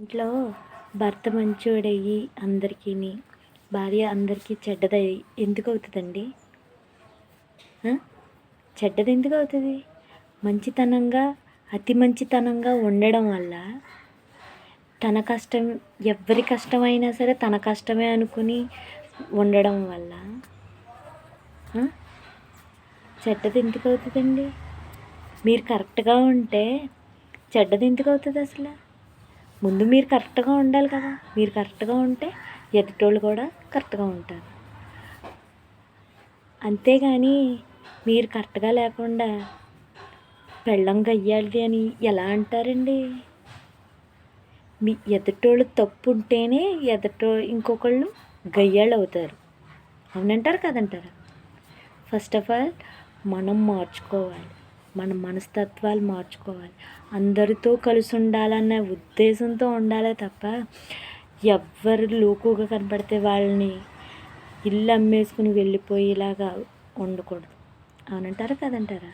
ఇంట్లో భర్త మంచోడయ్యి అందరికీని, భార్య అందరికీ చెడ్డదయ్యి ఎందుకు అవుతుందండి? చెడ్డది ఎందుకు అవుతుంది? మంచితనంగా, అతి మంచితనంగా ఉండడం వల్ల తన కష్టం, ఎవరి కష్టమైనా సరే తన కష్టమే అనుకుని ఉండడం వల్ల చెడ్డది ఎందుకు అవుతుందండి? మీరు కరెక్ట్గా ఉంటే చెడ్డది ఎందుకు అవుతుంది అసలు? ముందు మీరు కరెక్ట్గా ఉండాలి కదా. మీరు కరెక్ట్గా ఉంటే ఎదుటోళ్ళు కూడా కరెక్ట్గా ఉంటారు. అంతేగాని మీరు కరెక్ట్గా లేకుండా పెళ్ళాం గయ్యాళిది అని ఎలా అంటారండి? మీ ఎదుటోళ్ళు తప్పు ఉంటేనే ఇంకొకళ్ళు గయ్యాళ్ళు అవుతారు. అవునంటారు కదంటారా? ఫస్ట్ ఆఫ్ ఆల్ మనం మార్చుకోవాలి, మన మనస్తత్వాలు మార్చుకోవాలి. అందరితో కలిసి ఉండాలన్న ఉద్దేశంతో ఉండాలే తప్ప ఎవ్వరు లోకుగా కనపడితే వాళ్ళని ఇల్లు అమ్మేసుకుని వెళ్ళిపోయేలాగా ఉండకూడదు. అవునంటారా కదంటారా?